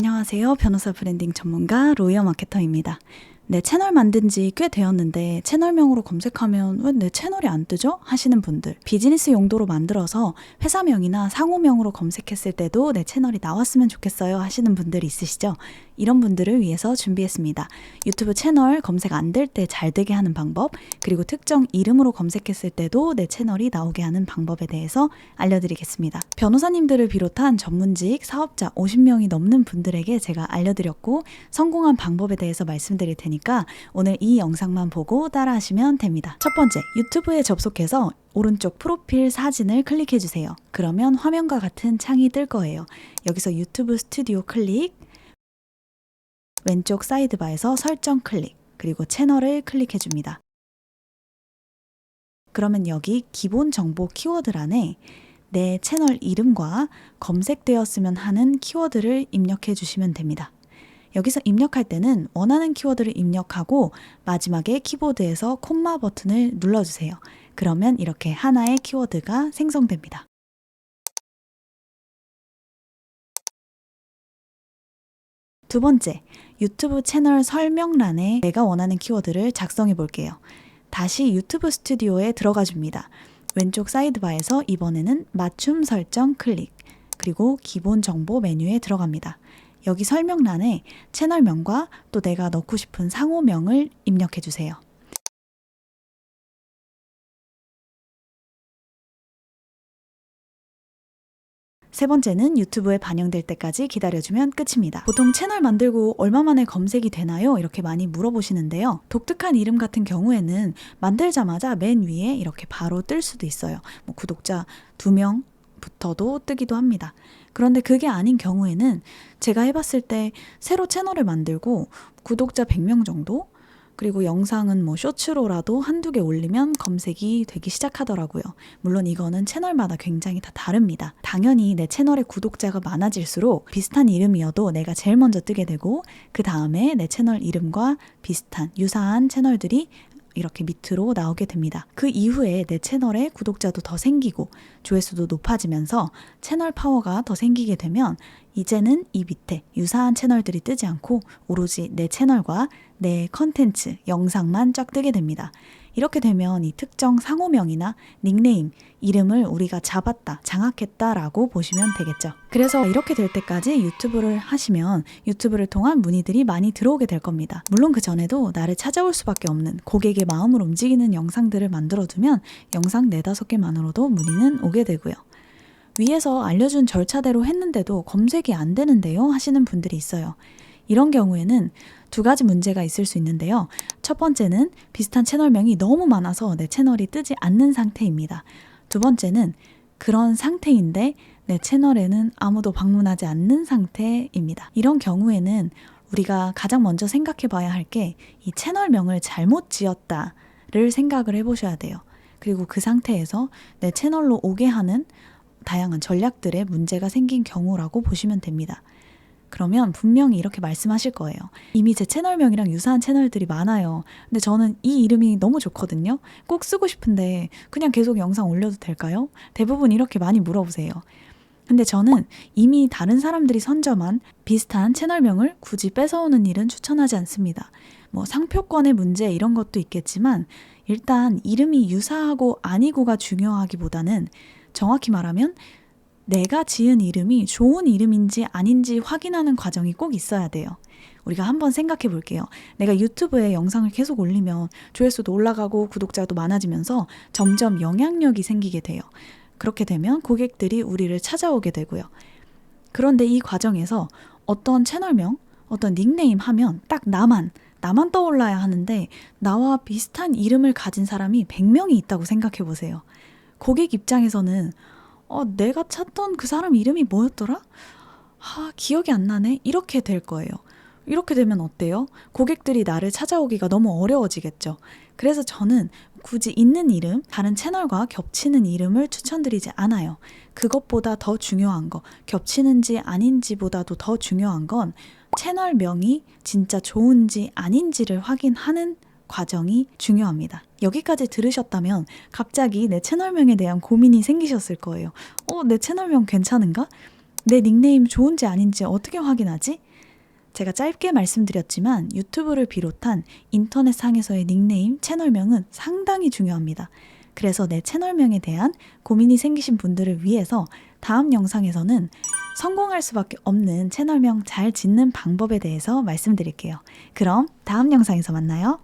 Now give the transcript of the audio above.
안녕하세요. 변호사 브랜딩 전문가 로이어 마케터입니다. 내 채널 만든 지 꽤 되었는데 채널명으로 검색하면 왜 내 채널이 안 뜨죠? 하시는 분들, 비즈니스 용도로 만들어서 회사명이나 상호명으로 검색했을 때도 내 채널이 나왔으면 좋겠어요 하시는 분들이 있으시죠? 이런 분들을 위해서 준비했습니다. 유튜브 채널 검색 안 될 때 잘 되게 하는 방법, 그리고 특정 이름으로 검색했을 때도 내 채널이 나오게 하는 방법에 대해서 알려드리겠습니다. 변호사님들을 비롯한 전문직 사업자 50명이 넘는 분들에게 제가 알려드렸고 성공한 방법에 대해서 말씀드릴 테니까 오늘 이 영상만 보고 따라하시면 됩니다. 첫 번째, 유튜브에 접속해서 오른쪽 프로필 사진을 클릭해 주세요. 그러면 화면과 같은 창이 뜰 거예요. 여기서 유튜브 스튜디오 클릭, 왼쪽 사이드바에서 설정 클릭, 그리고 채널을 클릭해 줍니다. 그러면 여기 기본 정보 키워드란에 내 채널 이름과 검색되었으면 하는 키워드를 입력해 주시면 됩니다. 여기서 입력할 때는 원하는 키워드를 입력하고 마지막에 키보드에서 콤마 버튼을 눌러주세요. 그러면 이렇게 하나의 키워드가 생성됩니다. 두 번째, 유튜브 채널 설명란에 내가 원하는 키워드를 작성해 볼게요. 다시 유튜브 스튜디오에 들어가 줍니다. 왼쪽 사이드바에서 이번에는 맞춤 설정 클릭, 그리고 기본 정보 메뉴에 들어갑니다. 여기 설명란에 채널명과 또 내가 넣고 싶은 상호명을 입력해 주세요. 세 번째는 유튜브에 반영될 때까지 기다려주면 끝입니다. 보통 채널 만들고 얼마 만에 검색이 되나요? 이렇게 많이 물어보시는데요. 독특한 이름 같은 경우에는 만들자마자 맨 위에 이렇게 바로 뜰 수도 있어요. 구독자 2명부터도 뜨기도 합니다. 그런데 그게 아닌 경우에는 제가 해봤을 때 새로 채널을 만들고 구독자 100명 정도? 그리고 영상은 쇼츠로라도 한두 개 올리면 검색이 되기 시작하더라고요. 물론 이거는 채널마다 굉장히 다 다릅니다. 당연히 내 채널의 구독자가 많아질수록 비슷한 이름이어도 내가 제일 먼저 뜨게 되고 그 다음에 내 채널 이름과 비슷한 유사한 채널들이 이렇게 밑으로 나오게 됩니다. 그 이후에 내 채널에 구독자도 더 생기고 조회수도 높아지면서 채널 파워가 더 생기게 되면 이제는 이 밑에 유사한 채널들이 뜨지 않고 오로지 내 채널과 내 컨텐츠, 영상만 쫙 뜨게 됩니다. 이렇게 되면 이 특정 상호명이나 닉네임, 이름을 우리가 잡았다, 장악했다라고 보시면 되겠죠. 그래서 이렇게 될 때까지 유튜브를 하시면 유튜브를 통한 문의들이 많이 들어오게 될 겁니다. 물론 그 전에도 나를 찾아올 수밖에 없는 고객의 마음을 움직이는 영상들을 만들어두면 영상 4-5개만으로도 문의는 오게 되고요. 위에서 알려준 절차대로 했는데도 검색이 안 되는데요 하시는 분들이 있어요. 이런 경우에는 두 가지 문제가 있을 수 있는데요. 첫 번째는 비슷한 채널명이 너무 많아서 내 채널이 뜨지 않는 상태입니다. 두 번째는 그런 상태인데 내 채널에는 아무도 방문하지 않는 상태입니다. 이런 경우에는 우리가 가장 먼저 생각해 봐야 할 게 이 채널명을 잘못 지었다를 생각을 해보셔야 돼요. 그리고 그 상태에서 내 채널로 오게 하는 다양한 전략들에 문제가 생긴 경우라고 보시면 됩니다. 그러면 분명히 이렇게 말씀하실 거예요. 이미 제 채널명이랑 유사한 채널들이 많아요. 근데 저는 이 이름이 너무 좋거든요. 꼭 쓰고 싶은데 그냥 계속 영상 올려도 될까요? 대부분 이렇게 많이 물어보세요. 근데 저는 이미 다른 사람들이 선점한 비슷한 채널명을 굳이 뺏어오는 일은 추천하지 않습니다. 상표권의 문제 이런 것도 있겠지만 일단 이름이 유사하고 아니고가 중요하기보다는 정확히 말하면 내가 지은 이름이 좋은 이름인지 아닌지 확인하는 과정이 꼭 있어야 돼요. 우리가 한번 생각해 볼게요. 내가 유튜브에 영상을 계속 올리면 조회수도 올라가고 구독자도 많아지면서 점점 영향력이 생기게 돼요. 그렇게 되면 고객들이 우리를 찾아오게 되고요. 그런데 이 과정에서 어떤 채널명, 어떤 닉네임 하면 딱 나만 떠올라야 하는데 나와 비슷한 이름을 가진 사람이 100명이 있다고 생각해 보세요. 고객 입장에서는 내가 찾던 그 사람 이름이 뭐였더라? 기억이 안 나네? 이렇게 될 거예요. 이렇게 되면 어때요? 고객들이 나를 찾아오기가 너무 어려워지겠죠. 그래서 저는 굳이 있는 이름, 다른 채널과 겹치는 이름을 추천드리지 않아요. 그것보다 더 중요한 거, 겹치는지 아닌지보다도 더 중요한 건 채널명이 진짜 좋은지 아닌지를 확인하는 과정이 중요합니다. 여기까지 들으셨다면 갑자기 내 채널명에 대한 고민이 생기셨을 거예요. 내 채널명 괜찮은가? 내 닉네임 좋은지 아닌지 어떻게 확인하지? 제가 짧게 말씀드렸지만 유튜브를 비롯한 인터넷상에서의 닉네임, 채널명은 상당히 중요합니다. 그래서 내 채널명에 대한 고민이 생기신 분들을 위해서 다음 영상에서는 성공할 수밖에 없는 채널명 잘 짓는 방법에 대해서 말씀드릴게요. 그럼 다음 영상에서 만나요.